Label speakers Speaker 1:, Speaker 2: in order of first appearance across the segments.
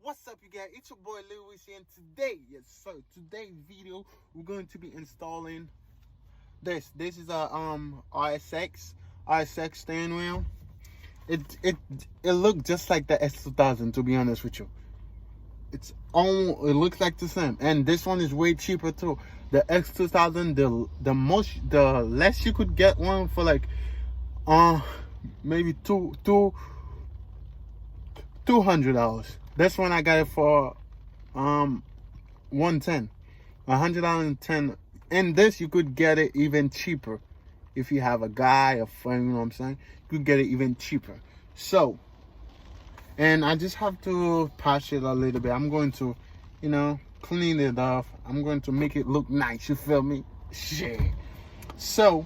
Speaker 1: What's up, you guys? It's your boy Lewis here, and today, yes sir, today's video we're going to be installing this. This is a RSX steering wheel. It looked just like the S2000, to be honest with you. It looks like the same, and this one is way cheaper too. The X2000, the less you could get one for like maybe $200. This one I got it for $110. $110. And this you could get it even cheaper if you have a guy, a friend, you know what I'm saying? You could get it even cheaper. So, and I just have to patch it a little bit. I'm going to, clean it off. I'm going to make it look nice, you feel me? Shit. So,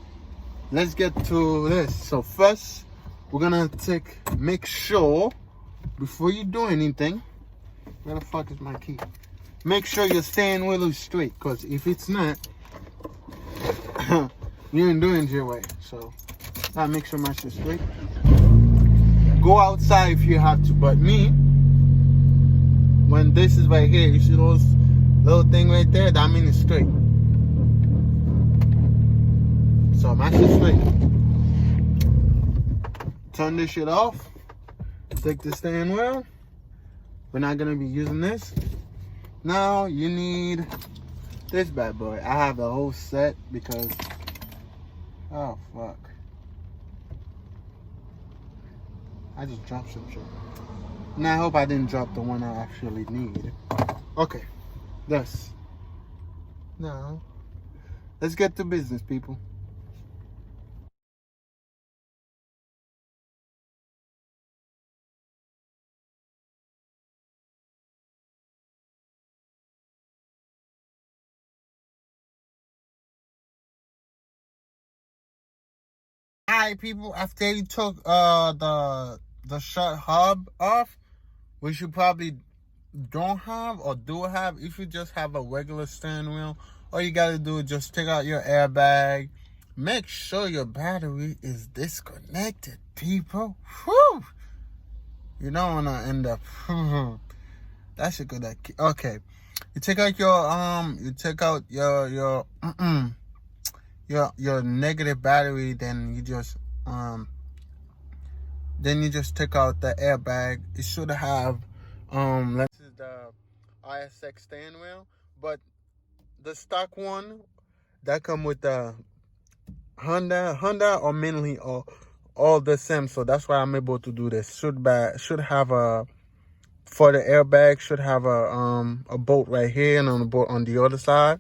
Speaker 1: let's get to this. So first, we're gonna make sure, before you do anything, where the fuck is my key? Make sure your steering wheel is straight, because if it's not, you ain't doing it your way. So, gotta make sure my shit's straight. Go outside if you have to, but me, when this is right here, you see those little thing right there? That means it's straight. So, my shit's straight. Turn this shit off. Take the steering wheel. We're not gonna be using this. Now you need this bad boy. I have the whole set because, oh fuck, I just dropped some shit. Now I hope I didn't drop the one I actually need. Okay, this. Now let's get to business, people. Alright, people, after you took the short hub off, which you probably don't have or do have, if you just have a regular steering wheel, all you gotta do is just take out your airbag. Make sure your battery is disconnected, people. Whew! You don't wanna end up that's a good idea. Okay. You take out your negative battery, then you just take out the airbag. It should have this is the RSX steering wheel, but the stock one that come with the Honda or mainly all the same. So that's why I'm able to do this. Should have a, for the airbag, should have a bolt right here and on the bolt on the other side.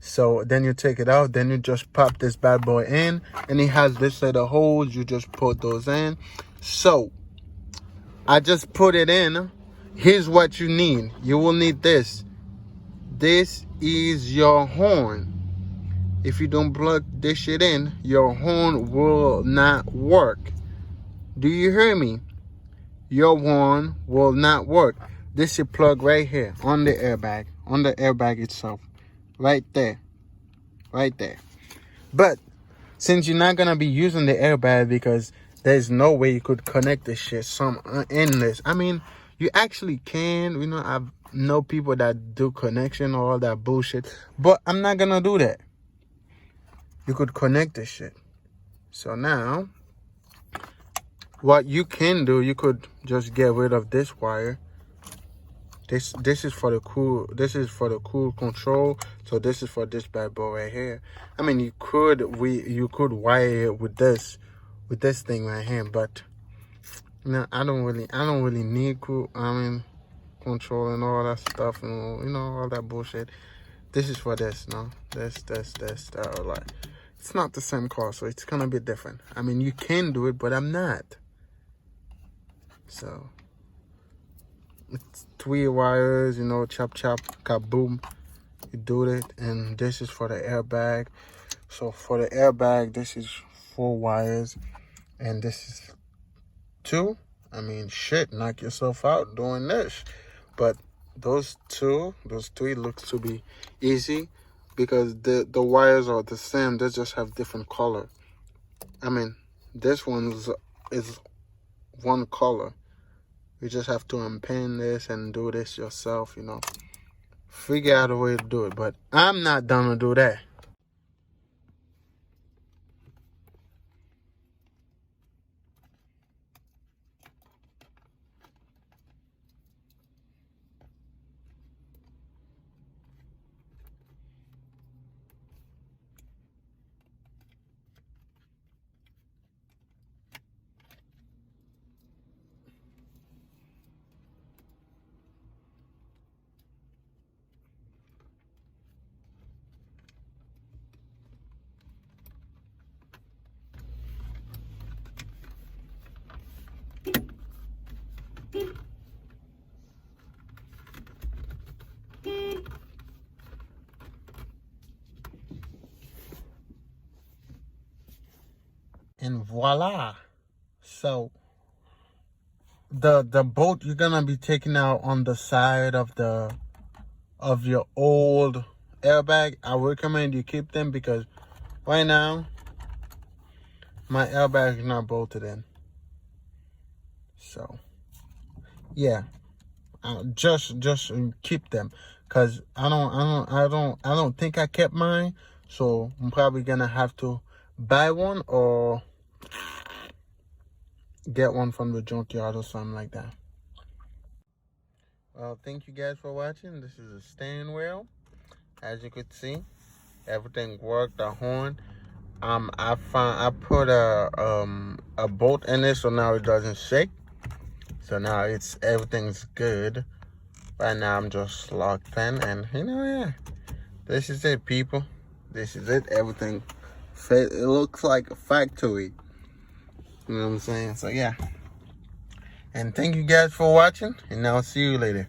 Speaker 1: So then you take it out, then you just pop this bad boy in, and it has this set of holes. You just put those in. So I just put it in. Here's what you need. You will need this. This is your horn. If you don't plug this shit in, your horn will not work. Do you hear me? Your horn will not work. This should plug right here on the airbag itself. Right there. But since you're not gonna be using the airbag, because there's no way you could connect this shit endless. I mean, you actually can. I know people that do connection or all that bullshit, but I'm not gonna do that. You could connect this shit. So now, what you can do, you could just get rid of this wire. This is for the cool control. So this is for this bad boy right here. I mean, you could wire it with this thing right here, but I don't really need control and all that stuff, all that bullshit. This is for this, no? This, like, it's not the same car, so it's gonna be different. I mean, you can do it, but I'm not. So it's 3 wires, chop, kaboom. You do it, and this is for the airbag. So for the airbag, this is 4 wires, and this is 2. I mean, shit, knock yourself out doing this. But those 3 looks to be easy, because the wires are the same. They just have different color. I mean, this one is one color. You just have to unpin this and do this yourself, you know. Figure out a way to do it, but I'm not done to do that. And voila. So the bolt you're gonna be taking out on the side of your old airbag, I recommend you keep them because right now my airbag is not bolted in. So yeah, just keep them, cause I don't think I kept mine. So I'm probably gonna have to buy one or get one from the junkyard or something like that. Well, thank you guys for watching. This is a steering wheel. As you could see, everything worked. The horn. I put a bolt in it so now it doesn't shake. So now everything's good. Right now I'm just locked in, and yeah, this is it, people. This is it. Everything fit. It looks like a factory. You know what I'm saying? So yeah. And thank you guys for watching, and I'll see you later.